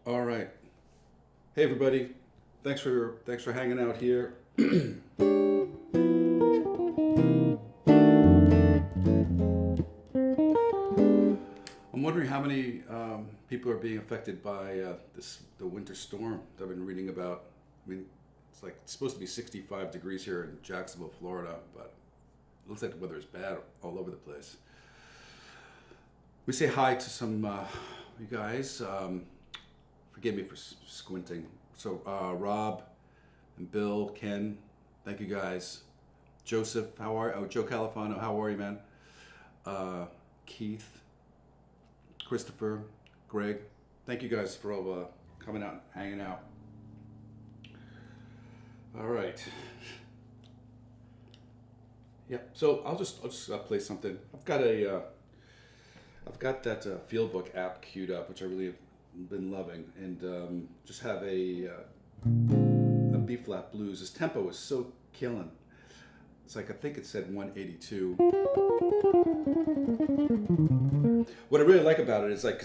All right. Hey everybody. Thanks for hanging out here. I'm wondering how many people are being affected by the winter storm that I've been reading about. I mean, it's supposed to be 65 degrees here in Jacksonville, Florida, but it looks like the weather is bad all over the place. We say hi to some you guys. Forgive me for squinting. So Rob and Bill, Ken, thank you guys. Joseph, how are you? Oh, Joe Califano, how are you, man? Keith, Christopher, Greg, thank you guys for all coming out and hanging out. All right. Yeah. So I'll just play something. I've got that Fieldbook app queued up, which I really been loving, and just have a B flat blues. This tempo is so killing. It's I think it said 182. What I really like about it is a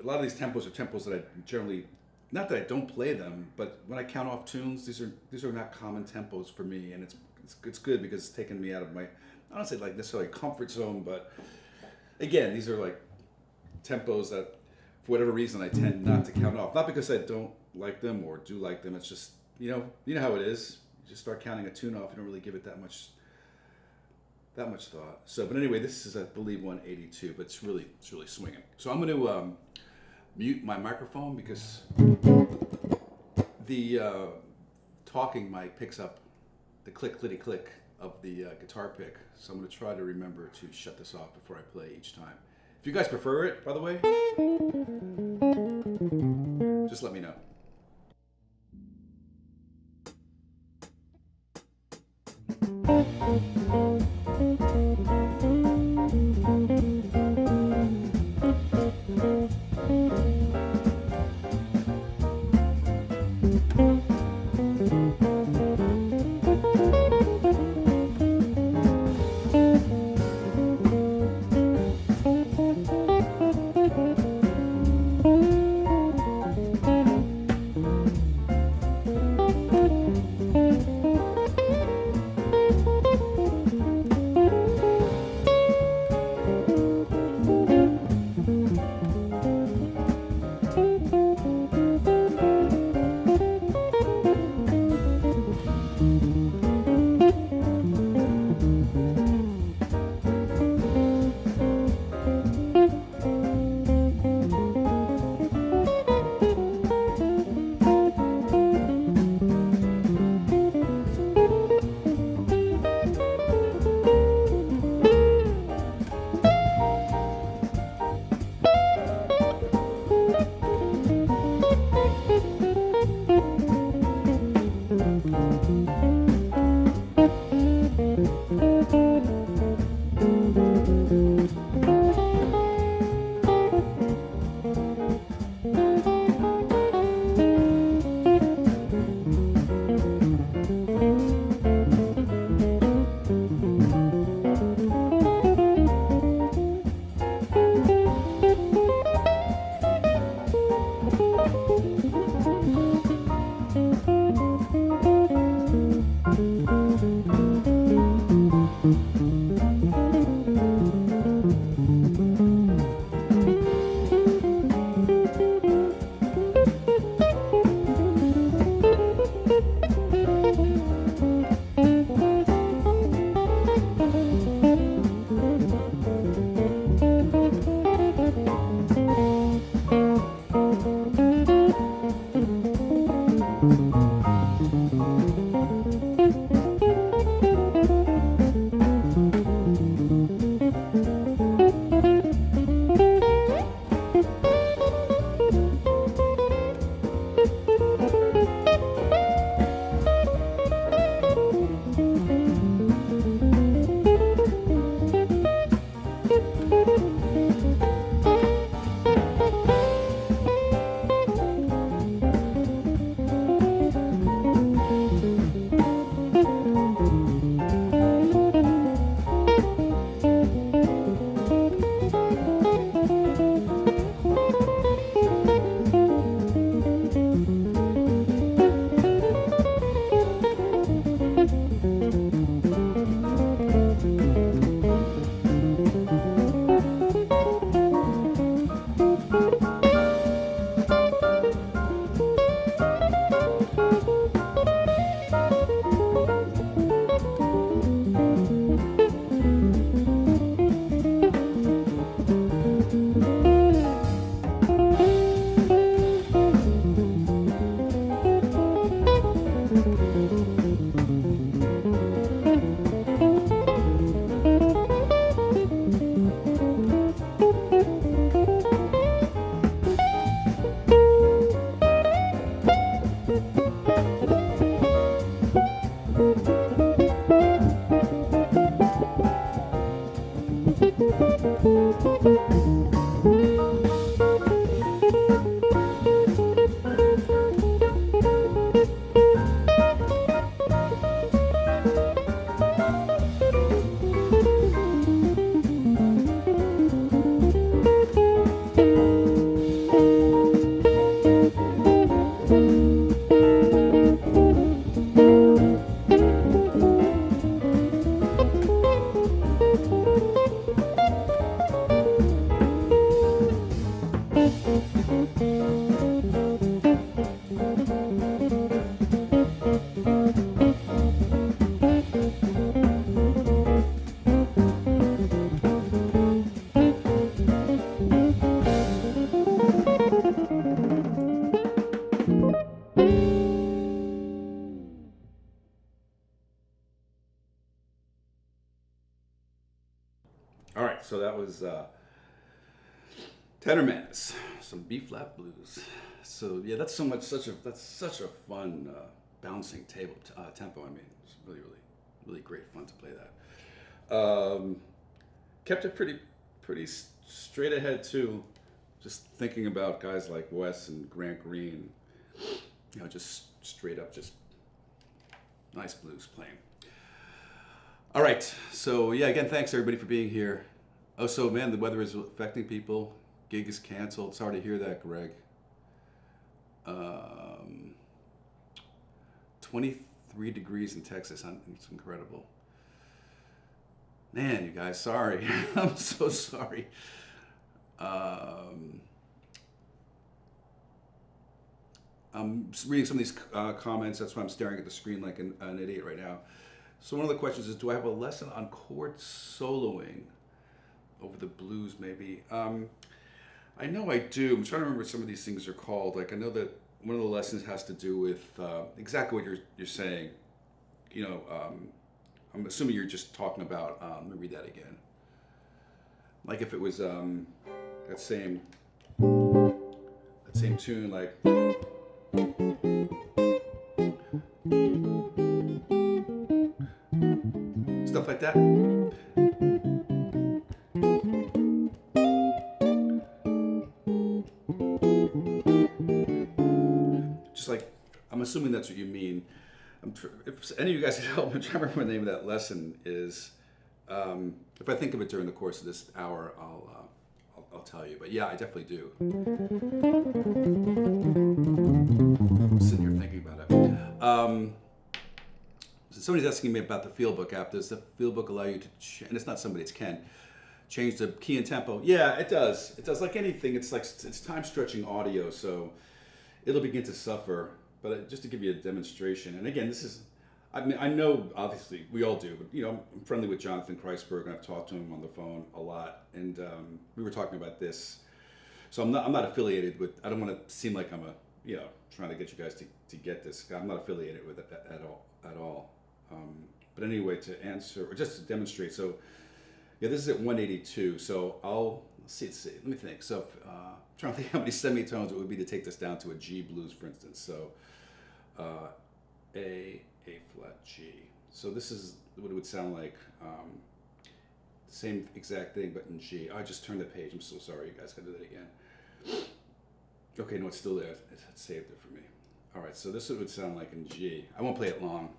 lot of these tempos are tempos that I generally, not that I don't play them, but when I count off tunes, these are not common tempos for me, and it's good because it's taken me out of my, I don't say necessarily comfort zone, but again, these are tempos that for whatever reason I tend not to count off. Not because I don't like them or do like them. It's just you know how it is. You just start counting a tune off. You don't really give it that much thought. So, but anyway, this is I believe 182, but it's really swinging. So I'm going to mute my microphone because the talking mic picks up the click clitty click of the guitar pick. So I'm going to try to remember to shut this off before I play each time. If you guys prefer it, by the way, just let me know. So that was Tenor Madness, some B flat blues. So yeah, that's such a fun bouncing tempo. I mean, it's really great fun to play that. Kept it pretty straight ahead too. Just thinking about guys like Wes and Grant Green, you know, just straight up, just nice blues playing. All right, so yeah, again, thanks everybody for being here. Oh, so man, the weather is affecting people. Gig is canceled. Sorry to hear that, Greg. 23 degrees in Texas. It's incredible. Man, you guys, sorry. I'm so sorry. I'm reading some of these comments. That's why I'm staring at the screen like an idiot right now. So one of the questions is, do I have a lesson on chord soloing over the blues maybe? I know I do. I'm trying to remember what some of these things are called. Like I know that one of the lessons has to do with exactly what you're saying. You know, I'm assuming you're just talking about, let me read that again. Like if it was that same tune, like stuff like that. Just like, I'm assuming that's what you mean. If any of you guys could help me, I'm trying to remember what the name of that lesson is. If I think of it during the course of this hour, I'll tell you. But yeah, I definitely do. I'm sitting here thinking about it. So somebody's asking me about the Fieldbook app. Does the Fieldbook allow you to, and it's not somebody, it's Ken, change the key and tempo? Yeah, it does. It does. Like anything, it's time stretching audio, so it'll begin to suffer. But just to give you a demonstration, and again, this is, I mean, I know obviously we all do, but you know, I'm friendly with Jonathan Kreisberg, and I've talked to him on the phone a lot, and we were talking about this. So I'm not affiliated with. I don't want to seem like I'm trying to get you guys to get this. I'm not affiliated with it at all. But anyway, to answer or just to demonstrate. So yeah, this is at 182. So let's see. Let me think. So I'm trying to think how many semitones it would be to take this down to a G blues, for instance. So A flat G. So this is what it would sound like. The same exact thing, but in G. I just turned the page. I'm so sorry, you guys. Gotta do that again. Okay, no, it's still there. It saved it for me. All right, so this is what it would sound like in G. I won't play it long.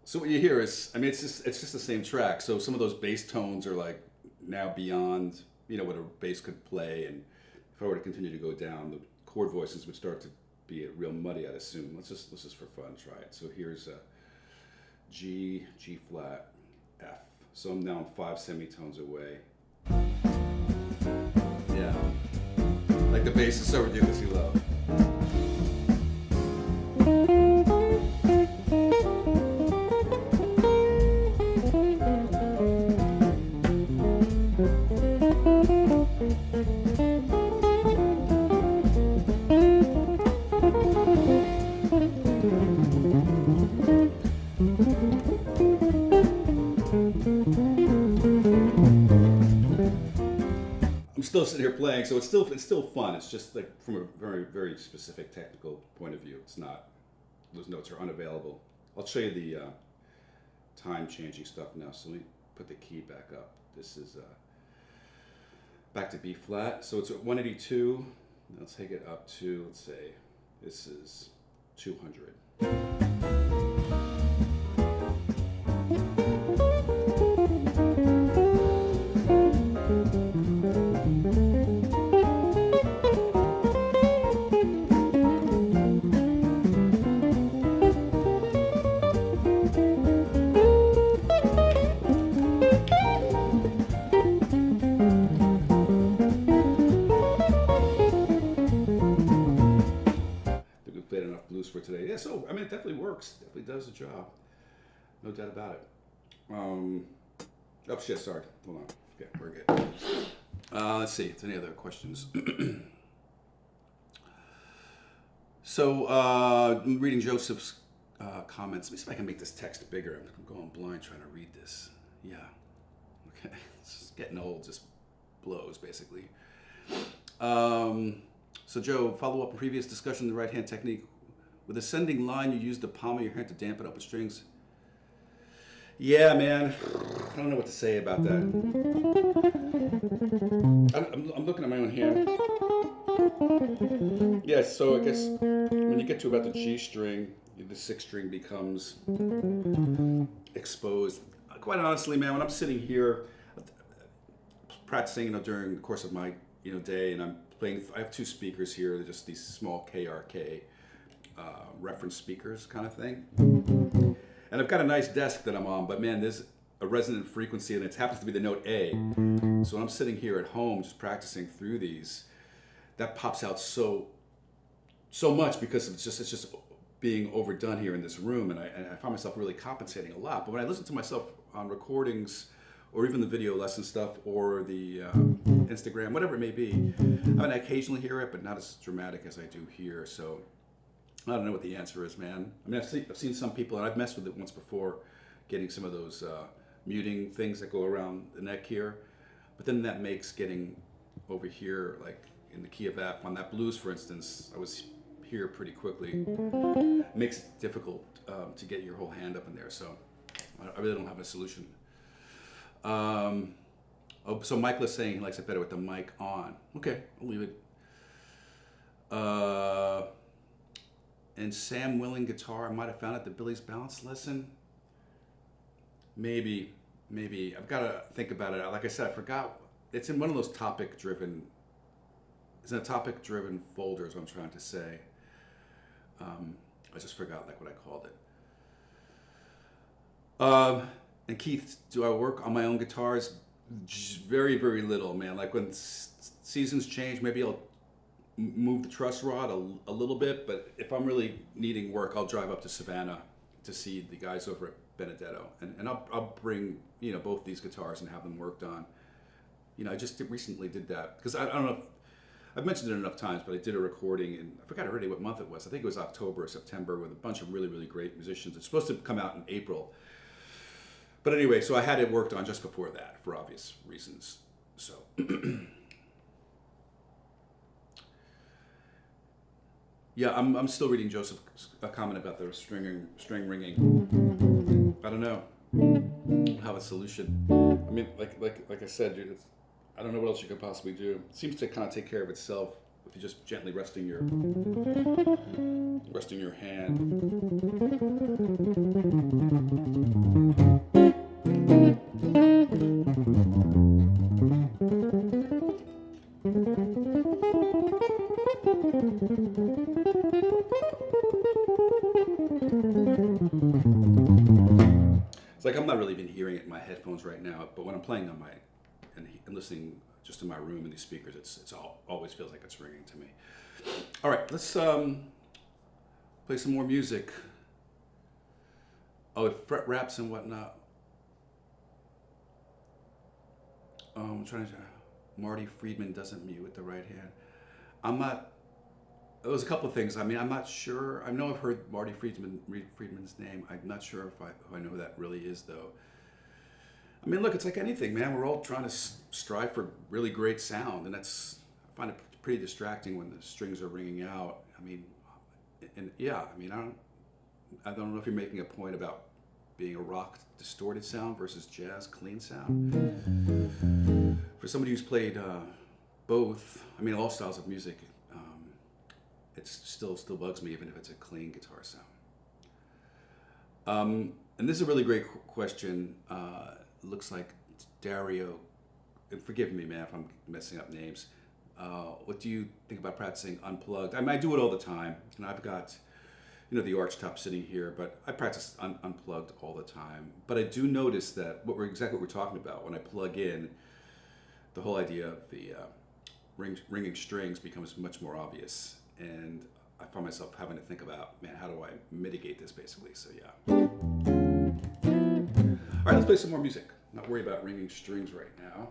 So what you hear is, I mean, it's just the same track. So some of those bass tones are like now beyond, what a bass could play. And if I were to continue to go down, the chord voices would start to be real muddy, I'd assume. Let's just for fun try it. So here's G, G flat, F. So I'm now 5 semitones away. Yeah, like the bass is so ridiculously low. I'm still sitting here playing, so it's still fun. It's just like from a very, very specific technical point of view. It's not, those notes are unavailable. I'll show you the time changing stuff now. So let me put the key back up. This is back to B flat. So it's at 182. Let's take it up to, let's say, this is 200. For today. Yeah, so I mean, it definitely works. Definitely does the job. No doubt about it. Oh shit, sorry. Hold on. Okay, we're good. Let's see. Any other questions? So, I'm reading Joseph's comments. Let me see if I can make this text bigger. I'm going blind trying to read this. Yeah. Okay. It's getting old. Just blows, basically. So, Joe, follow up on previous discussion of the right hand technique. With ascending line, you use the palm of your hand to dampen up the strings. Yeah, man. I don't know what to say about that. I'm looking at my own hand. Yeah, so I guess when you get to about the G string, the sixth string becomes exposed. Quite honestly, man, when I'm sitting here practicing, during the course of my, day, and I'm playing, I have two speakers here. They're just these small KRK reference speakers kind of thing. And I've got a nice desk that I'm on, but man, there's a resonant frequency, and it happens to be the note A. So when I'm sitting here at home just practicing through these, that pops out so much because it's just being overdone here in this room, and I find myself really compensating a lot. But when I listen to myself on recordings, or even the video lesson stuff, or the Instagram, whatever it may be, I mean, I occasionally hear it, but not as dramatic as I do here. So I don't know what the answer is, man. I mean, I've seen some people, and I've messed with it once before, getting some of those muting things that go around the neck here. But then that makes getting over here, like in the key of F, on that blues, for instance, I was here pretty quickly. It makes it difficult to get your whole hand up in there. So I really don't have a solution. So Michael is saying he likes it better with the mic on. Okay, I'll leave it. And Sam Willing guitar, I might have found at the Billy's Balance lesson. Maybe. I've got to think about it. Like I said, I forgot. It's in one of those topic-driven. It's in a topic-driven folder, is what I'm trying to say. I just forgot like what I called it. And Keith, do I work on my own guitars? Very, very little, man. Like when seasons change, maybe I'll move the truss rod a little bit, but if I'm really needing work, I'll drive up to Savannah to see the guys over at Benedetto, and I'll bring both these guitars and have them worked on. I just recently did that because I don't know if I've mentioned it enough times, but I did a recording, and I forgot already what month it was. I think it was October or September, with a bunch of really, really great musicians. It's supposed to come out in April, but anyway, so I had it worked on just before that for obvious reasons. So. Yeah, I'm still reading Joseph's comment about the string ringing. I don't know. I don't have a solution. I mean, like I said, dude, I don't know what else you could possibly do. It seems to kind of take care of itself if you're just gently resting your hand. It's like I'm not really even hearing it in my headphones right now, but when I'm playing on and listening just in my room in these speakers, it's always feels like it's ringing to me. All right, let's play some more music. Oh, fret raps and whatnot. I'm trying to. Marty Friedman doesn't mute with the right hand. I'm not. There was a couple of things. I mean, I'm not sure. I know I've heard Marty Friedman's name. I'm not sure if I know who that really is, though. I mean, look, it's like anything, man. We're all trying to strive for really great sound, and I find it pretty distracting when the strings are ringing out. I mean, and yeah, I mean, I don't know if you're making a point about being a rock distorted sound versus jazz clean sound. For somebody who's played both, I mean, all styles of music, it still bugs me, even if it's a clean guitar sound. And this is a really great question. Looks like Dario, and forgive me, man, if I'm messing up names. What do you think about practicing unplugged? I mean, I do it all the time, and I've got, the arch top sitting here, but I practice unplugged all the time. But I do notice that exactly what we're talking about. When I plug in, the whole idea of the ringing strings becomes much more obvious, and I find myself having to think about, man, how do I mitigate this, basically? So yeah. All right, let's play some more music. Not worry about ringing strings right now.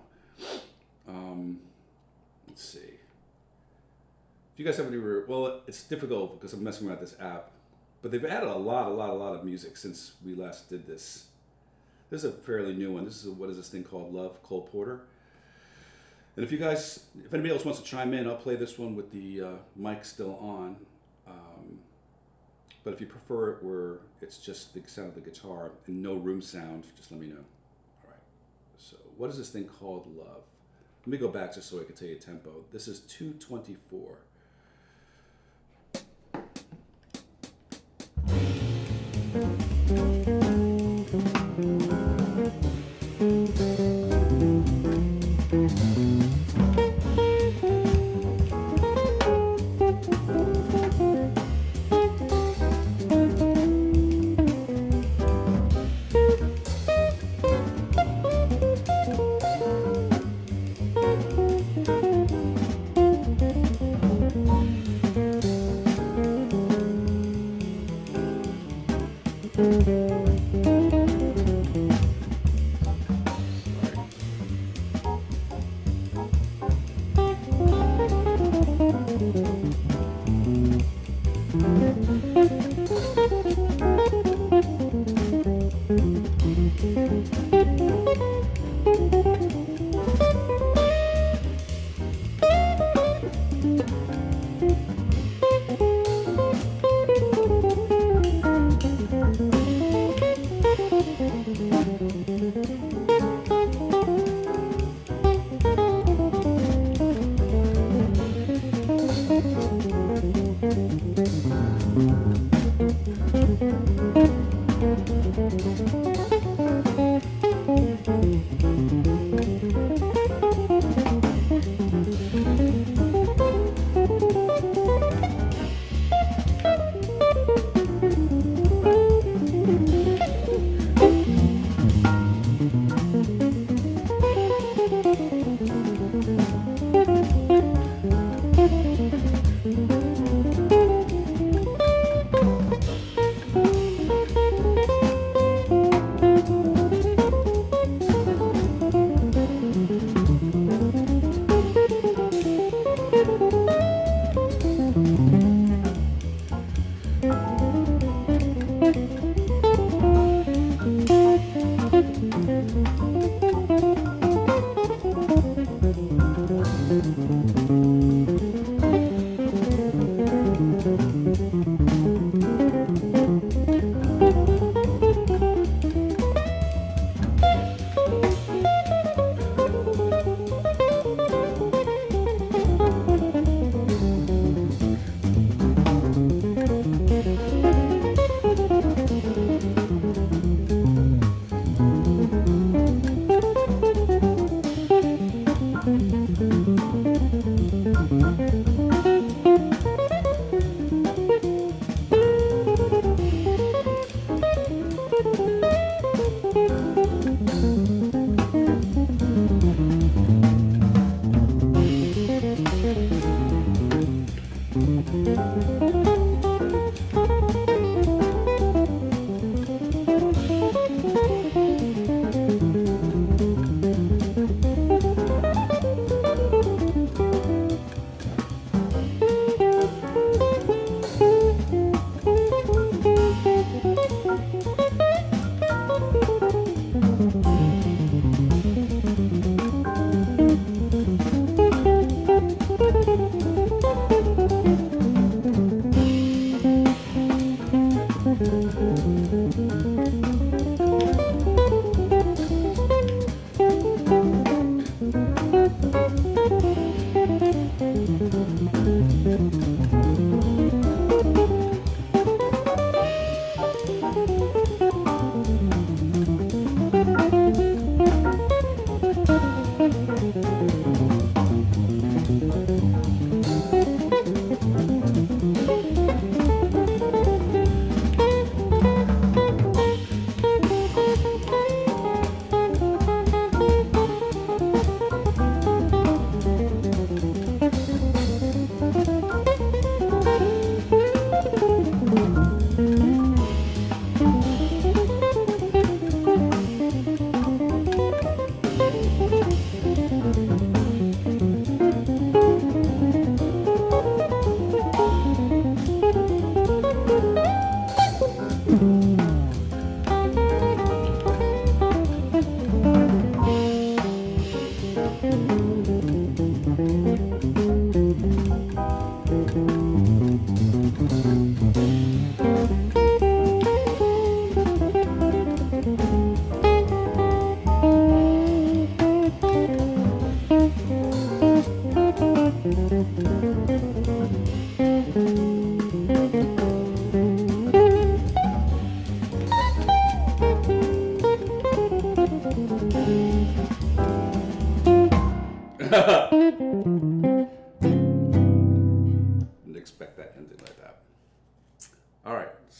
Let's see. If you guys have any, well, it's difficult because I'm messing around with this app, but they've added a lot of music since we last did this. This is a fairly new one. This is what is this thing called Love, Cole Porter. And if anybody else wants to chime in, I'll play this one with the mic still on. But if you prefer it where it's just the sound of the guitar and no room sound, just let me know. All right. So what is this thing called Love? Let me go back just so I can tell you tempo. This is 224.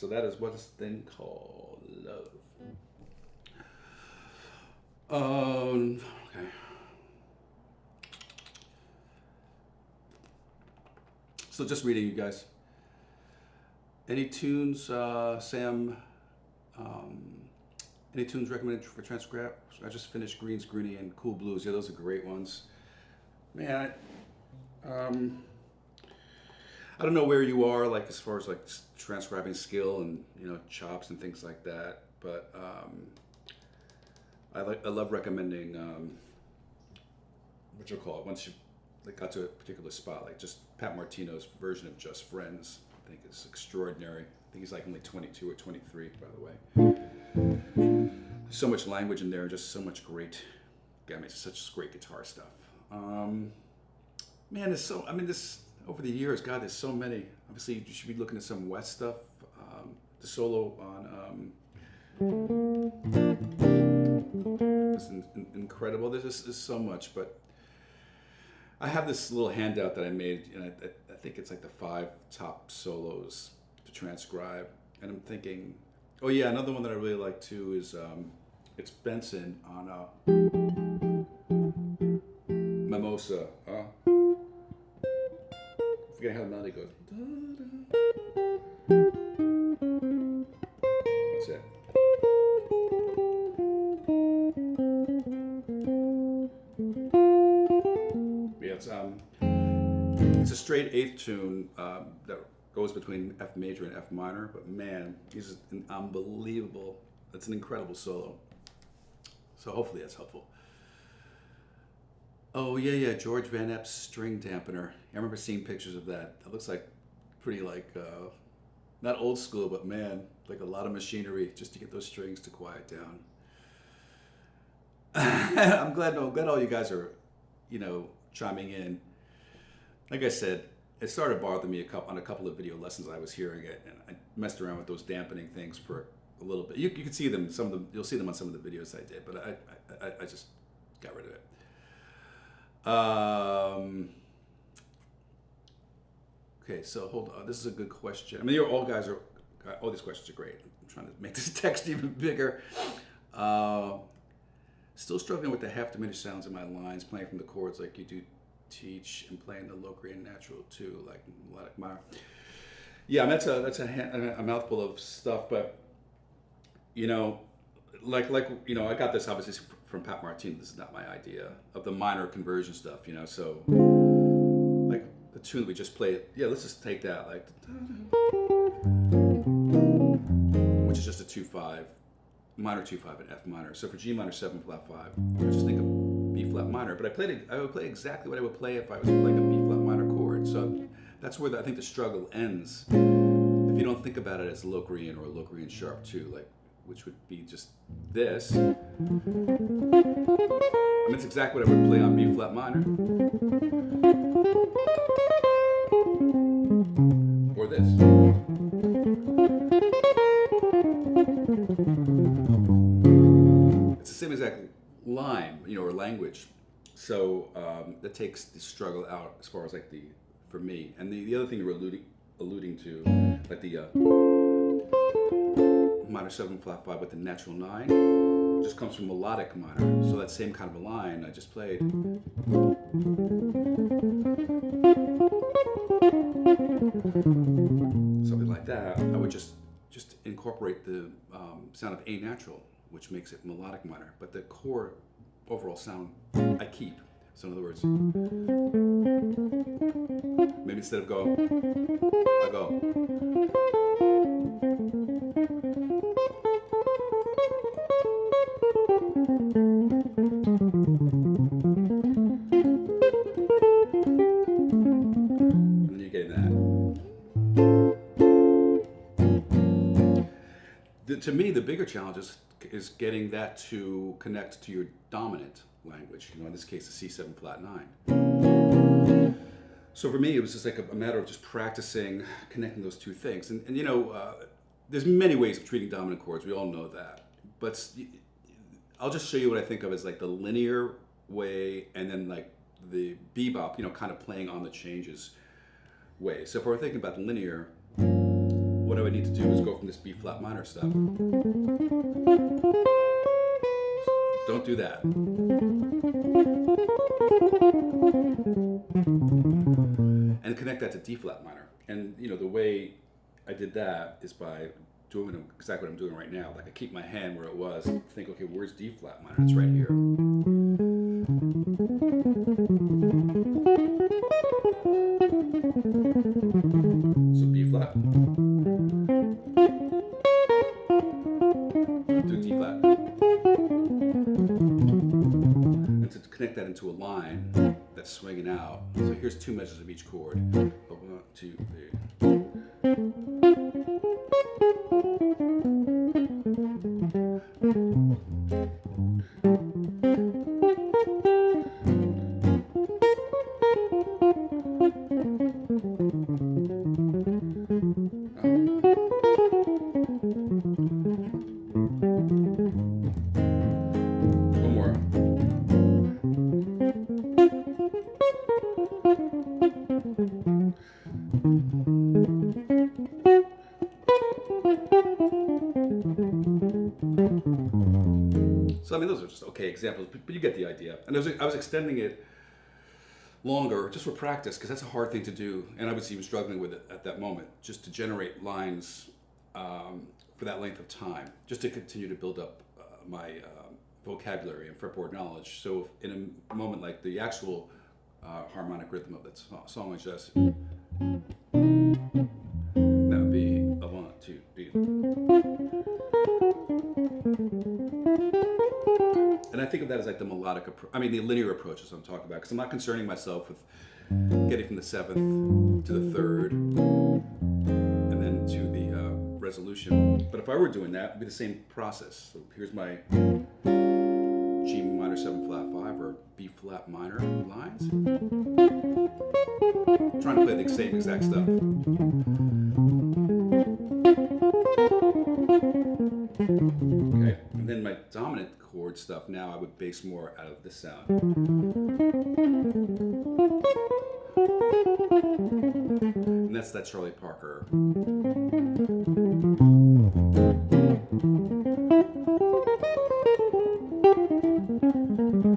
that is what this thing called Love. Okay. So just reading, you guys. Any tunes, Sam? Any tunes recommended for Transcribe? I just finished Greens, Greeny, and Cool Blues. Yeah, those are great ones. Man, I don't know where you are, like as far as like transcribing skill and chops and things like that. But I love recommending what you call it once you got to a particular spot, like just Pat Martino's version of Just Friends. I think is extraordinary. I think he's like only 22 or 23, by the way. There's so much language in there, and just so much great. I mean, such great guitar stuff. Man, there's so. I mean, this over the years, God, there's so many. Obviously, you should be looking at some West stuff. The solo on is incredible. There's so much, but I have this little handout that I made, and I think it's like the 5 top solos to transcribe. And I'm thinking, oh yeah, another one that I really like too is it's Benson on Mimosa. I forget how the melody goes. That's it. It's a straight 8th tune that goes between F major and F minor, but man, he's an unbelievable. It's an incredible solo. So hopefully that's helpful. Oh yeah, George Van Epp's string dampener. I remember seeing pictures of that. It looks like pretty not old school, but man, like a lot of machinery just to get those strings to quiet down. I'm glad all you guys are, chiming in. Like I said, it started bothering me on a couple of video lessons I was hearing it, and I messed around with those dampening things for a little bit. You can see them. You'll see them on some of the videos I did, but I just got rid of it. Okay, so hold on. This is a good question. I mean, all these questions are great. I'm trying to make this text even bigger. Still struggling with the half diminished sounds in my lines, playing from the chords like you do teach, and playing the low grade and natural too, like melodic minor. Yeah, that's a mouthful of stuff, but I got this obviously from Pat Martino. This is not my idea of the minor conversion stuff, So like the tune that we just played, yeah, let's just take that, like, which is just a 2/5, minor 2/5 and F minor. So for G minor 7 flat 5, I just think of B flat minor, but I would play exactly what I would play if I was playing a B flat minor chord. So that's where I think the struggle ends. If you don't think about it as Locrian or Locrian sharp 2, like, which would be just this. I mean, it's exactly what I would play on B flat minor. Or this. It's the same exact line, or language. So that takes the struggle out as far as like for me. And the other thing you were alluding to, like the minor 7 flat 5 with the natural 9, just comes from melodic minor. So that same kind of a line I just played. Something like that. I would just incorporate the sound of A natural, which makes it melodic minor, but the core overall sound I keep. So in other words, maybe instead of go, I go. And then you're getting that. To me, the bigger challenge is getting that to connect to your dominant language. In this case, the C7 flat 9. So for me, it was just like a matter of just practicing connecting those two things. And there's many ways of treating dominant chords. We all know that. But I'll just show you what I think of as like the linear way, and then like the bebop, kind of playing on the changes way. So if we're thinking about the linear, what I would need to do is go from this B flat minor stuff. Don't do that. And connect that to D flat minor. And you know, the way I did that is by doing exactly what I'm doing right now. Like I keep my hand where it was, think, okay, where's D flat minor? It's right here. So B flat. Do D flat. And to connect that into a line that's swinging out. So here's two measures of each chord. 1, 2, 3. One more. So I mean, those are just okay examples, but you get the idea. And I was extending it longer just for practice, because that's a hard thing to do, and I was even struggling with it at that moment, just to generate lines for that length of time, just to continue to build up my vocabulary and fretboard knowledge. So in a moment like the actual harmonic rhythm of that song is just, that would be a 1, 2, 3. And I think of that as like the melodic approach, the linear approach is what I'm talking about, because I'm not concerning myself with getting from the 7th to the 3rd and then to the resolution. But if I were doing that, it would be the same process. So here's my G minor 7 flat 5 or B flat minor lines. I'm trying to play the same exact stuff. Okay, and then my dominant chord stuff now I would base more out of this sound. And that's that Charlie Parker.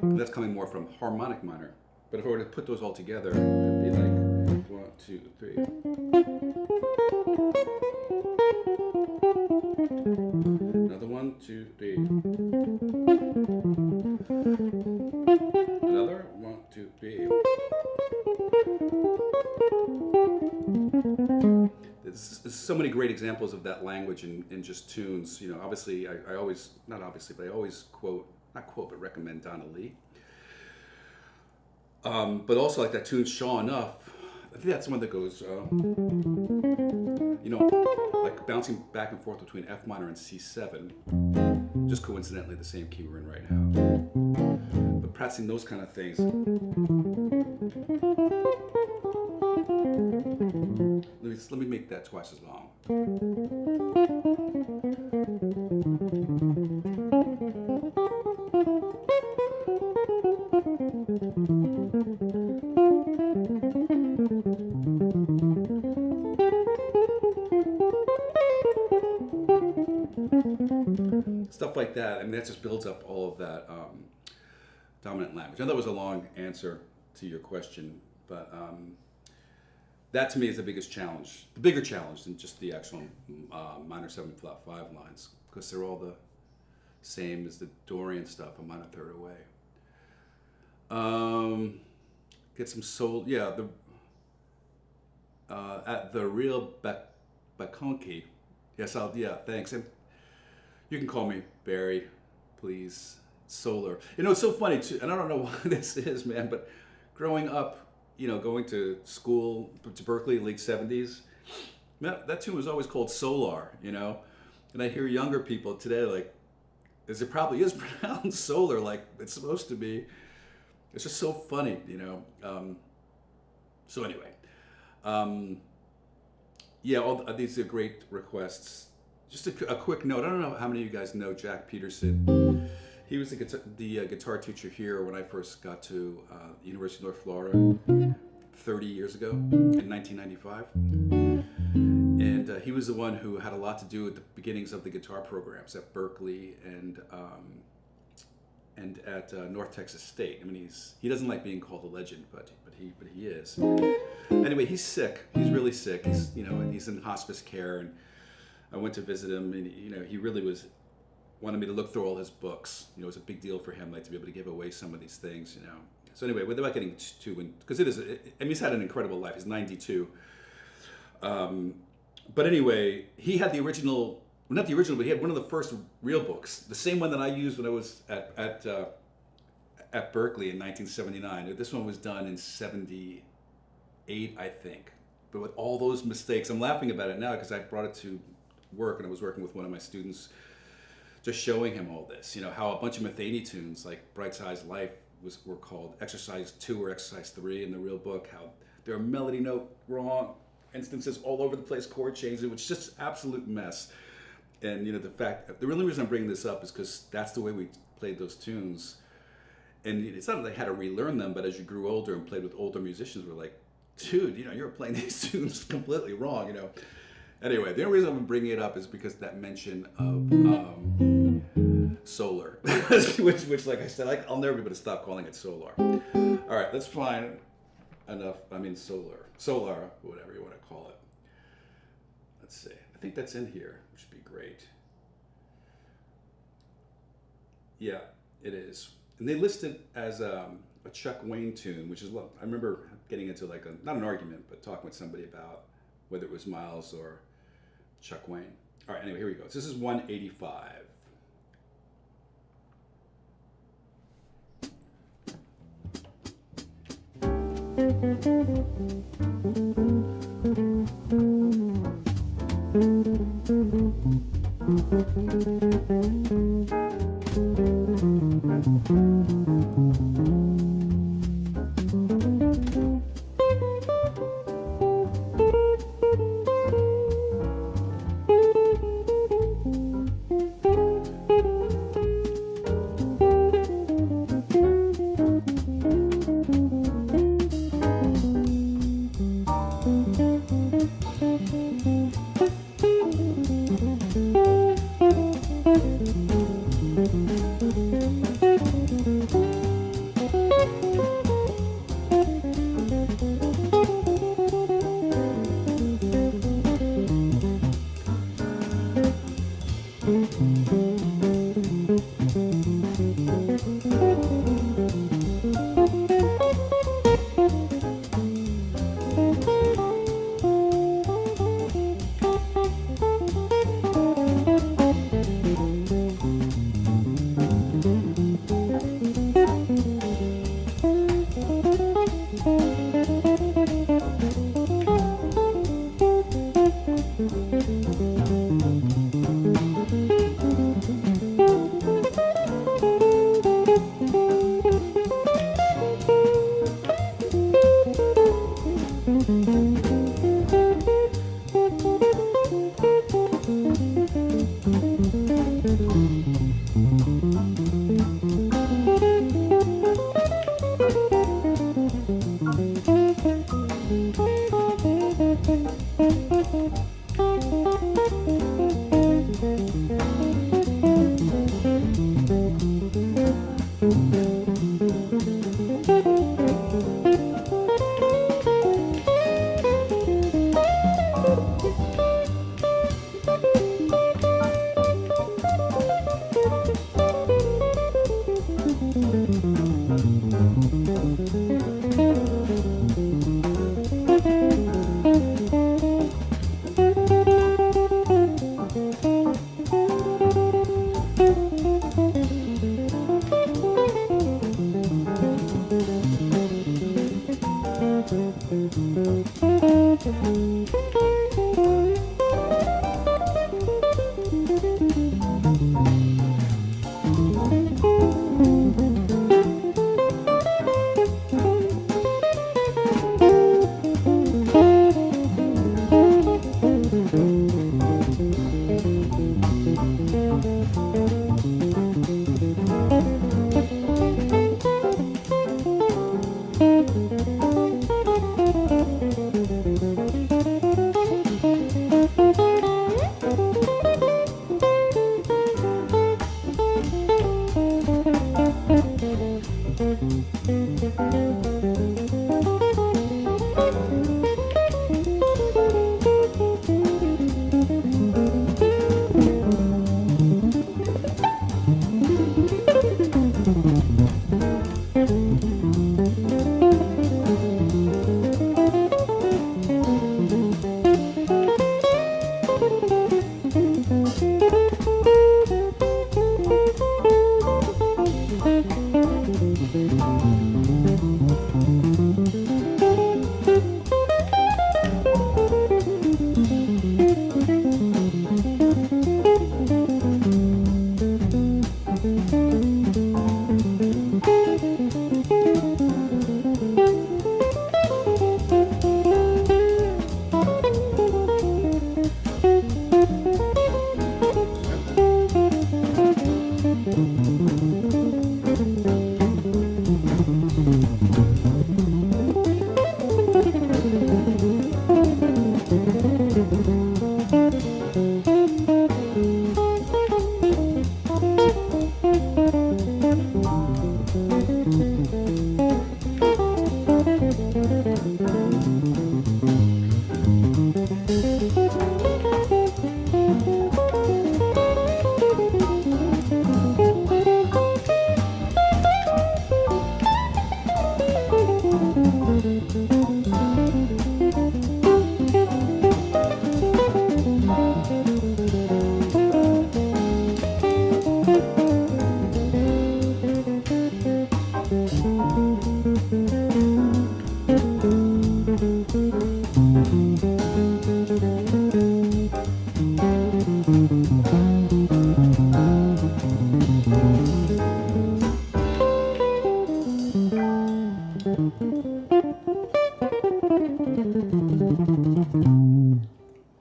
And that's coming more from harmonic minor. But if I were to put those all together, it'd be like 1, 2, 3. Another 1, 2, 3. Another 1, 2, 3. There's so many great examples of that language in just tunes. You know, obviously, I always, not obviously, but I always but recommend Donna Lee. But also like that tune Sure Enough, I think that's one that goes, you know, like bouncing back and forth between F minor and C7, just coincidentally the same key we're in right now. But practicing those kind of things. Let me make that twice as long. Stuff like that. I mean, that just builds up all of that dominant language. I know that was a long answer to your question, but that to me is the biggest challenge, the bigger challenge than just the actual minor 7 flat 5 lines, because they're all the same as the Dorian stuff, a minor third away. Get some soul, yeah, at the real Bakonki. Yes, thanks. And you can call me Barry, please. Solar. You know, it's so funny too, and I don't know why this is, man, but growing up, you know, going to school, to Berkeley, late 70s, that tune was always called Solar, you know? And I hear younger people today, like, it probably is pronounced Solar, like it's supposed to be. It's just so funny, you know? So anyway, yeah, all these are great requests. Just a quick note, I don't know how many of you guys know Jack Peterson. He was the guitar teacher here when I first got to the University of North Florida 30 years ago in 1995. And he was the one who had a lot to do with the beginnings of the guitar programs at Berkeley and at North Texas State. I mean, he doesn't like being called a legend, but he is. Anyway, he's sick. He's really sick. He's in hospice care, and I went to visit him, and he really wanted me to look through all his books. It was a big deal for him, like, to be able to give away some of these things. So anyway, without getting too, because he's had an incredible life. He's 92. But anyway, he had the original, not the original, but he had one of the first real books, the same one that I used when I was at Berkeley in 1979. This one was done in 78, I think, but with all those mistakes. I'm laughing about it now because I brought it to work, and I was working with one of my students, just showing him all this, how a bunch of Matheny tunes like Bright Size Life were called Exercise 2 or Exercise 3 in the real book, how there are melody note wrong, instances all over the place, chord changes. It was just absolute mess. And the only reason I'm bringing this up is because that's the way we played those tunes. And it's not that I had to relearn them, but as you grew older and played with older musicians, we're like, dude, you're playing these tunes completely wrong, Anyway, the only reason I'm bringing it up is because that mention of solar, which like I said, I'll never be able to stop calling it solar. All right, that's fine. Enough. I mean, solar, whatever you want to call it. Let's see. I think that's in here, which would be great. Yeah, it is. And they list it as a Chuck Wayne tune, which is, I remember getting into not an argument, but talking with somebody about whether it was Miles or Chuck Wayne. All right, anyway, here we go. So this is 185.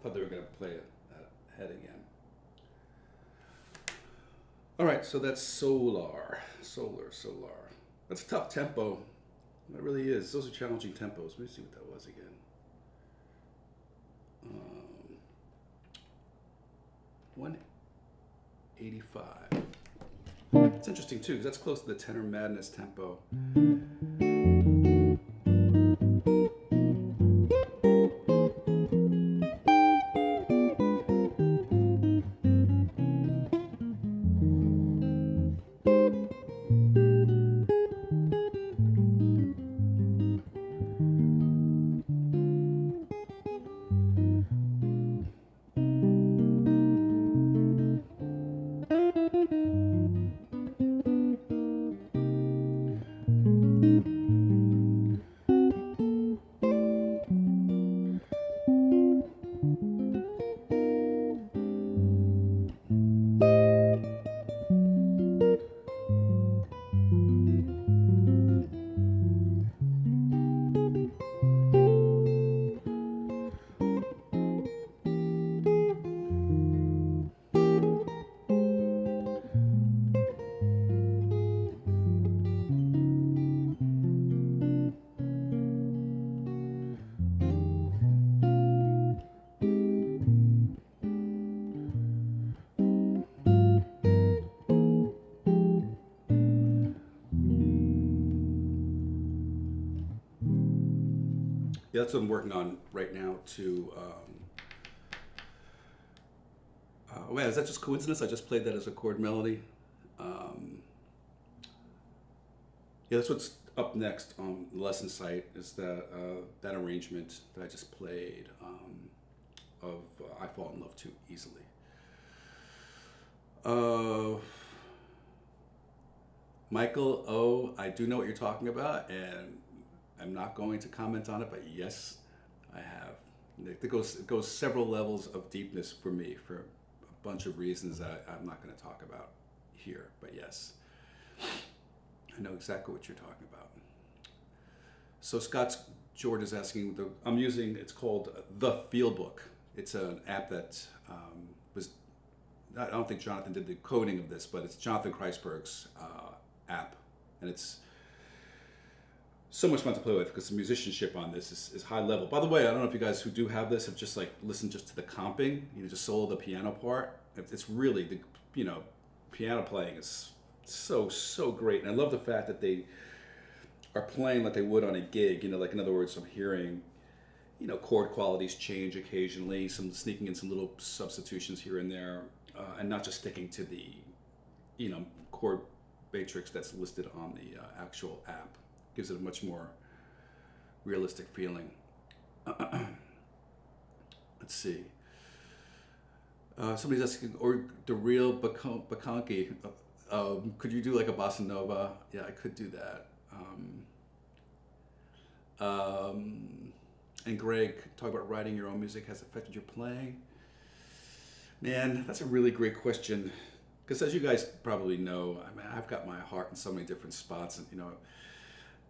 Thought they were going to play ahead again. All right, so that's Solar. That's a tough tempo. It really is. Those are challenging tempos. Let me see what that was again. 185. It's interesting too, because that's close to the Tenor Madness tempo. Yeah, that's what I'm working on right now to, oh man, is that just coincidence? I just played that as a chord melody. Yeah, that's what's up next on the lesson site is that, that arrangement that I just played of I Fall in Love Too Easily. Michael O, I do know what you're talking about, and I'm not going to comment on it, but yes, I have. It goes several levels of deepness for me for a bunch of reasons that I'm not going to talk about here, but yes, I know exactly what you're talking about. So Scott George is asking, I'm using, it's called The Fieldbook. It's an app that I don't think Jonathan did the coding of this, but it's Jonathan Kreisberg's app, and it's so much fun to play with because the musicianship on this is high level. By the way, I don't know if you guys who do have this have just like listened just to the comping, just solo the piano part. It's really, the piano playing is so great. And I love the fact that they are playing like they would on a gig. Like in other words, I'm hearing, chord qualities change occasionally, some sneaking in some little substitutions here and there, and not just sticking to the, chord matrix that's listed on the actual app. Gives it a much more realistic feeling. Let's see. Somebody's asking, or the real Baconki, could you do like a bossa nova? Yeah, I could do that. And Greg, talk about writing your own music has affected your playing. Man, that's a really great question. Because as you guys probably know, I've got my heart in so many different spots, and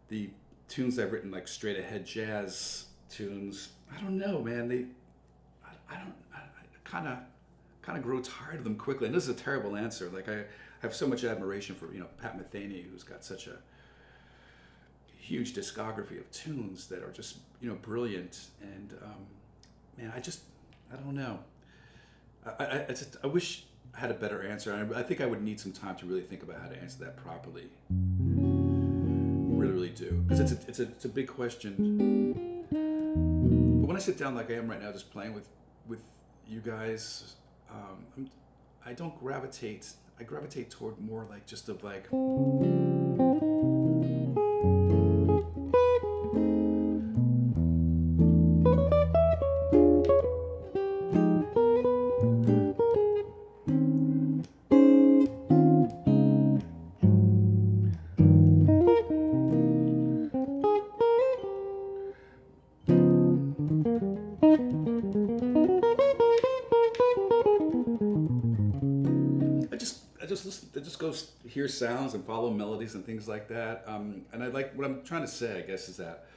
the tunes I've written, like straight ahead jazz tunes, I don't know, man. I kind of grow tired of them quickly. And this is a terrible answer. Like I have so much admiration for Pat Metheny, who's got such a huge discography of tunes that are just brilliant. And man, I don't know. I wish I had a better answer. I think I would need some time to really think about how to answer that properly. Really do, because it's a big question. But when I sit down like I am right now, just playing with you guys, I don't gravitate. I gravitate toward more like just of like. I just go hear sounds and follow melodies and things like that. And I like, what I'm trying to say, I guess, is that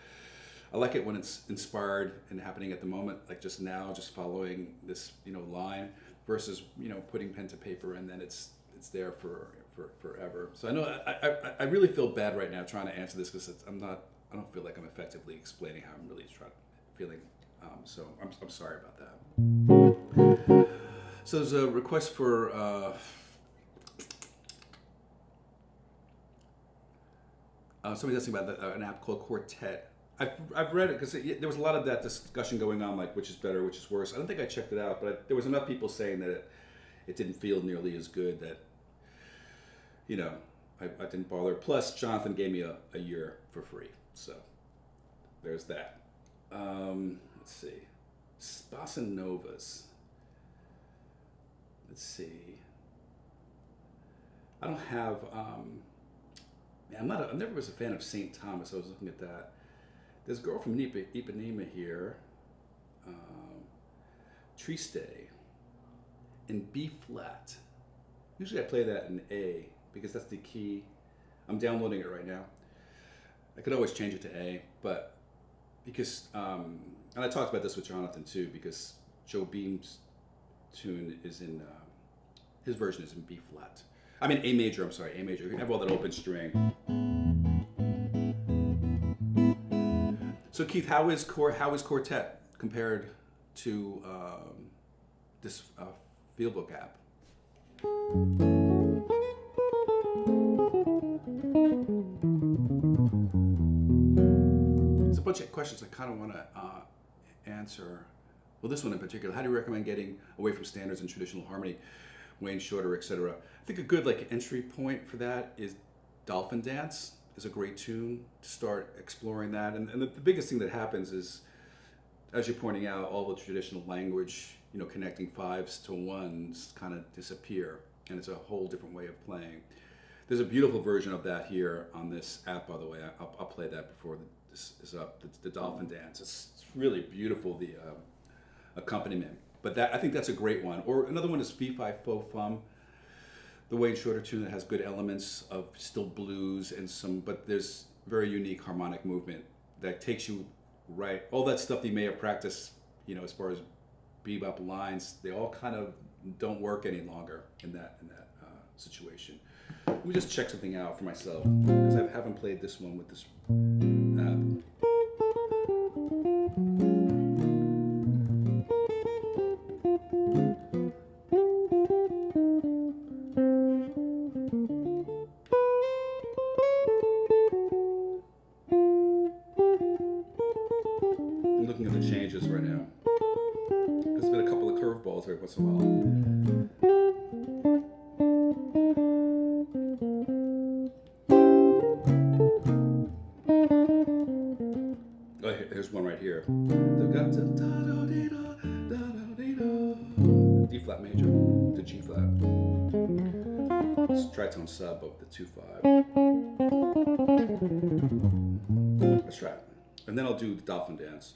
I like it when it's inspired and happening at the moment, like just now, just following this, line versus, putting pen to paper and then it's there for forever. So I know I really feel bad right now trying to answer this because I don't feel like I'm effectively explaining how I'm really feeling. So I'm sorry about that. So there's a request for somebody's asking about an app called Quartet. I've read it because there was a lot of that discussion going on, like which is better, which is worse. I don't think I checked it out, but there was enough people saying that it didn't feel nearly as good that I didn't bother. Plus, Jonathan gave me a year for free, so there's that. Let's see, bossa novas. Let's see. I don't have. I'm never was a fan of St. Thomas. I was looking at that. There's a girl from Ipanema here. Triste in B flat. Usually I play that in A because that's the key. I'm downloading it right now. I could always change it to A, but because and I talked about this with Jonathan too, because Joe Beam's tune is in his version is in B flat. I mean A major. I'm sorry, A major. You can have all that open string. So Keith, how is Quartet compared to this Fieldbook app? There's a bunch of questions I kind of want to answer. Well, this one in particular. How do you recommend getting away from standards and traditional harmony, Wayne Shorter, etc.? I think a good entry point for that is Dolphin Dance. Is a great tune to start exploring that. And the biggest thing that happens is, as you're pointing out, all the traditional language, connecting fives to ones kind of disappear, and it's a whole different way of playing. There's a beautiful version of that here on this app, by the way. I'll play that before this is up. The Dolphin Dance. It's really beautiful, the accompaniment. But I think that's a great one. Or another one is Fee Fi Fo Fum, the Wayne Shorter tune that has good elements of still blues and but there's very unique harmonic movement that takes you right. All that stuff that you may have practiced, as far as bebop lines, they all kind of don't work any longer in that situation. Let me just check something out for myself because I haven't played this one with this app. intervals every once in a while. Oh, here's one right here. D flat major to G flat. It's tritone sub of the 2/5. Let's try it. And then I'll do the Dolphin Dance.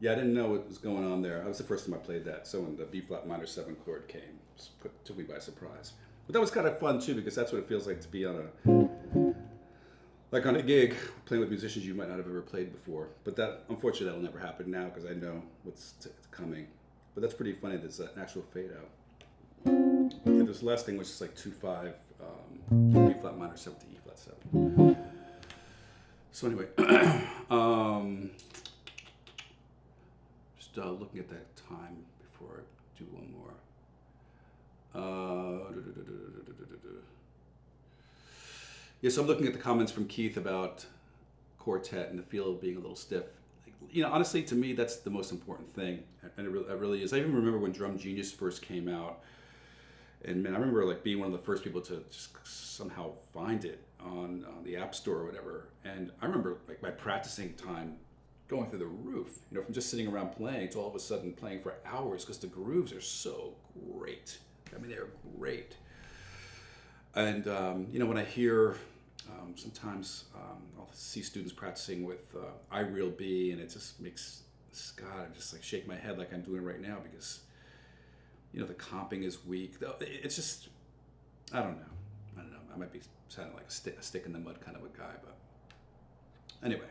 Yeah, I didn't know what was going on there. That was the first time I played that. So when the B flat minor 7 chord came, it took me by surprise. But that was kind of fun too, because that's what it feels like to be on like on a gig, playing with musicians you might not have ever played before. But that, unfortunately, that'll never happen now because I know what's coming. But that's pretty funny. There's an actual fade out. Yeah, this last thing was just like 2/5, B flat minor 7 to E flat 7. So anyway, just looking at that time before I do one more. Yeah, so I'm looking at the comments from Keith about quartet and the feel being a little stiff. You know, honestly, to me, that's the most important thing, and it really is. I even remember when Drum Genius first came out, and man, I remember like being one of the first people to just somehow find it on the App Store or whatever. And I remember like my practicing time going through the roof. You know, from just sitting around playing to all of a sudden playing for hours because the grooves are so great. I mean, they're great. And you know, when I hear sometimes I'll see students practicing with iReal B, and it just makes God, I just like shake my head like I'm doing right now because you know the comping is weak. It's just I don't know. I might be sounding like a stick in the mud kind of a guy, but anyway.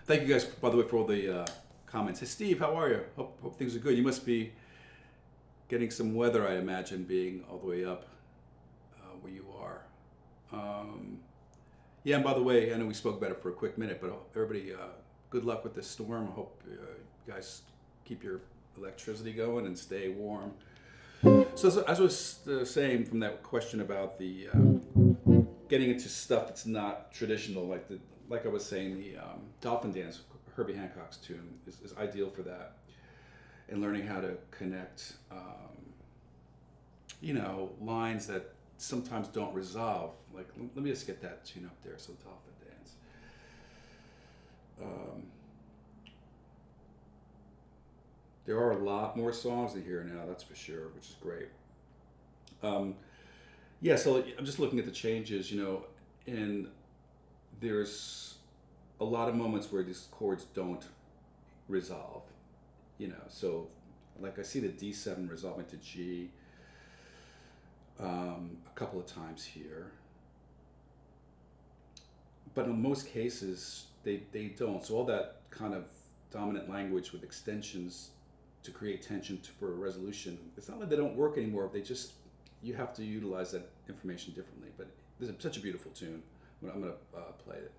Thank you guys, by the way, for all the comments. Hey, Steve, how are you? Hope things are good. You must be getting some weather, I imagine, being all the way up where you are. Yeah, and by the way, I know we spoke about it for a quick minute, but everybody, good luck with this storm. I hope you guys keep your electricity going and stay warm. So as I was saying from that question about the getting into stuff that's not traditional, like I was saying, the Dolphin Dance, Herbie Hancock's tune, is ideal for that, and learning how to connect, you know, lines that sometimes don't resolve. Like, let me just get that tune up there. So Dolphin Dance. There are a lot more songs in here now, that's for sure, which is great. Yeah, so I'm just looking at the changes, you know, and there's a lot of moments where these chords don't resolve, you know. So, like I see the D7 resolving to G a couple of times here, but in most cases they don't. So all that kind of dominant language with extensions to create tension for a resolution, it's not like they don't work anymore. They just, you have to utilize that information differently. But this is such a beautiful tune. I'm going to play it.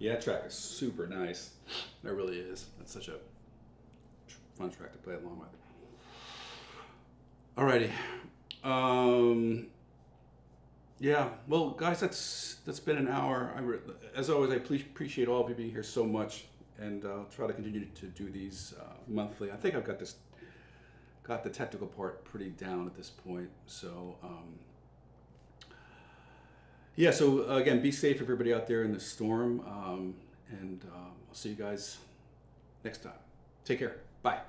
Yeah, that track is super nice. It really is. That's such a fun track to play along with. Alrighty. Yeah. Well, guys, that's been an hour. As always, I appreciate all of you being here so much, and I'll try to continue to do these monthly. I think I've got the technical part pretty down at this point. So yeah. So again, be safe, everybody out there in the storm, and I'll see you guys next time. Take care. Bye.